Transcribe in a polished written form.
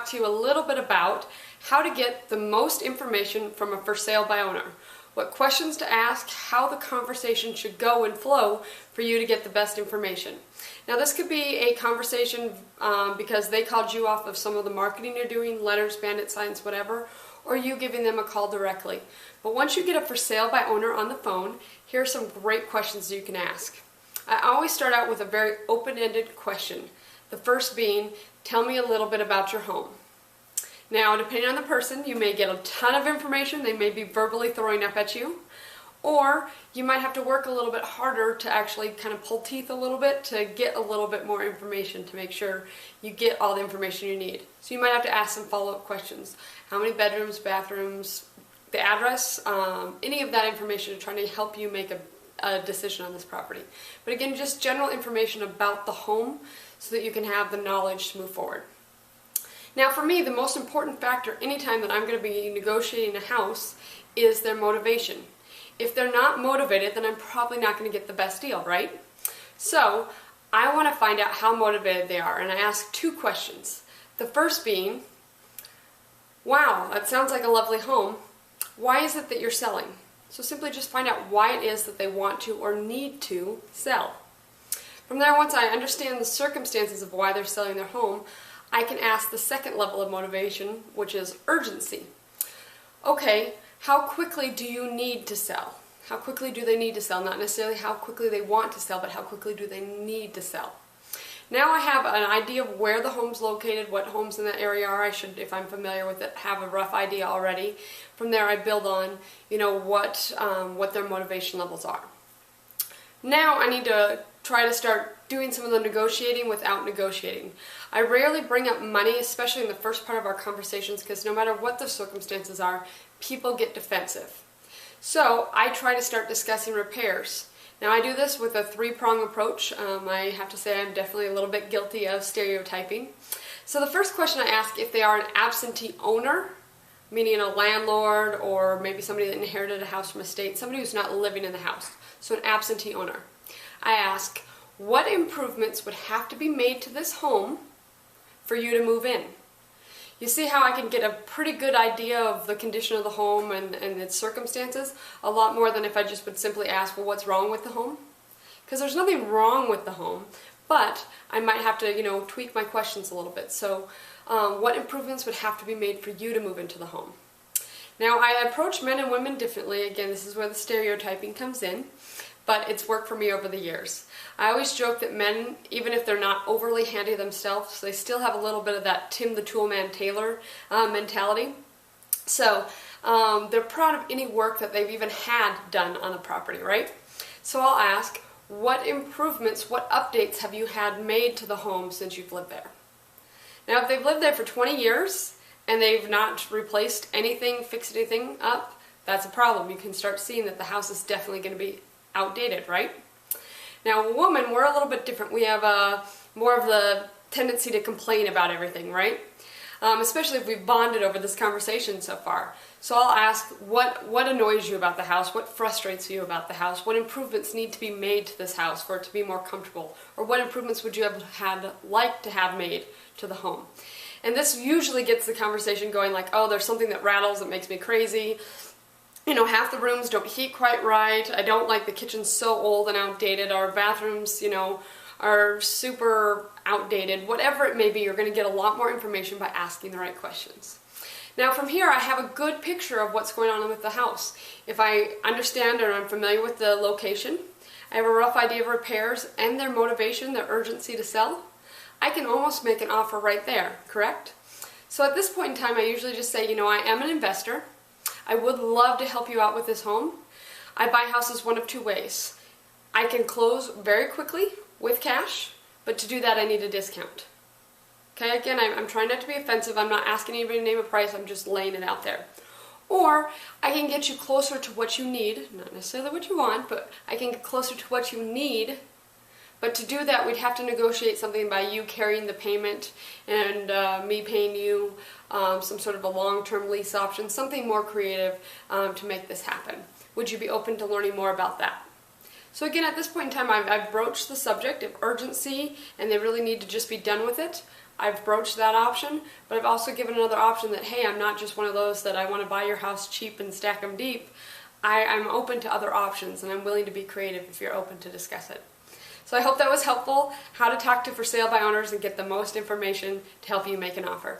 to you a little bit about how to get the most information from a for sale by owner. What questions to ask, how the conversation should go and flow for you to get the best information. Now this could be a conversation because they called you off of some of the marketing you're doing, letters, bandit signs, whatever, or you giving them a call directly. But once you get a for sale by owner on the phone, here are some great questions you can ask. I always start out with a very open-ended question. The first being, tell me a little bit about your home. Now, depending on the person, you may get a ton of information they may be verbally throwing up at you, or you might have to work a little bit harder to actually kind of pull teeth a little bit to get a little bit more information to make sure you get all the information you need. So you might have to ask some follow-up questions. How many bedrooms, bathrooms, the address, any of that information to try to help you make a decision on this property. But again, just general information about the home so that you can have the knowledge to move forward. Now for me, the most important factor anytime that I'm going to be negotiating a house is their motivation. If they're not motivated, then I'm probably not going to get the best deal, right? So I want to find out how motivated they are, and I ask two questions. The first being, wow, that sounds like a lovely home. Why is it that you're selling? So simply just find out why it is that they want to or need to sell. From there, once I understand the circumstances of why they're selling their home, I can ask the second level of motivation, which is urgency. Okay, how quickly do you need to sell? How quickly do they need to sell? Not necessarily how quickly they want to sell, but how quickly do they need to sell? Now I have an idea of where the home's located, what homes in that area are. I should, if I'm familiar with it, have a rough idea already. From there I build on, what their motivation levels are. Now I need to try to start doing some of the negotiating without negotiating. I rarely bring up money, especially in the first part of our conversations, because no matter what the circumstances are, people get defensive. So I try to start discussing repairs. Now I do this with a three-prong approach. I have to say I'm definitely a little bit guilty of stereotyping. So the first question I ask, if they are an absentee owner, meaning a landlord or maybe somebody that inherited a house from a state, somebody who's not living in the house, so an absentee owner. I ask, what improvements would have to be made to this home for you to move in? You see how I can get a pretty good idea of the condition of the home and its circumstances, a lot more than if I just would simply ask, well, what's wrong with the home? Because there's nothing wrong with the home, but I might have to, tweak my questions a little bit. So what improvements would have to be made for you to move into the home? Now, I approach men and women differently. Again, this is where the stereotyping comes in, but it's worked for me over the years. I always joke that men, even if they're not overly handy themselves, they still have a little bit of that Tim the Toolman Taylor mentality. So they're proud of any work that they've even had done on the property, right? So I'll ask, what improvements, what updates have you had made to the home since you've lived there? Now, if they've lived there for 20 years and they've not replaced anything, fixed anything up, that's a problem. You can start seeing that the house is definitely going to be outdated, right? Now, a woman, we're a little bit different. We have more of the tendency to complain about everything, right? Especially if we've bonded over this conversation so far. So I'll ask, what annoys you about the house? What frustrates you about the house? What improvements need to be made to this house for it to be more comfortable? Or what improvements would you have liked to have made to the home? And this usually gets the conversation going like, oh, there's something that rattles that makes me crazy. Half the rooms don't heat quite right. I don't like the kitchen so old and outdated. Our bathrooms, are super outdated. Whatever it may be, you're going to get a lot more information by asking the right questions. Now from here, I have a good picture of what's going on with the house. If I understand or I'm familiar with the location, I have a rough idea of repairs and their motivation, their urgency to sell, I can almost make an offer right there, correct? So at this point in time, I usually just say, I am an investor. I would love to help you out with this home. I buy houses one of two ways. I can close very quickly with cash, but to do that I need a discount. Okay, again, I'm trying not to be offensive. I'm not asking anybody to name a price. I'm just laying it out there. Or I can get you closer to what you need, not necessarily what you want, but I can get closer to what you need. But to do that, we'd have to negotiate something by you carrying the payment and me paying you some sort of a long-term lease option, something more creative to make this happen. Would you be open to learning more about that? So again, at this point in time, I've broached the subject of urgency and they really need to just be done with it. I've broached that option, but I've also given another option that, hey, I'm not just one of those that I want to buy your house cheap and stack them deep. I'm open to other options, and I'm willing to be creative if you're open to discuss it. So I hope that was helpful, how to talk to for sale by owners and get the most information to help you make an offer.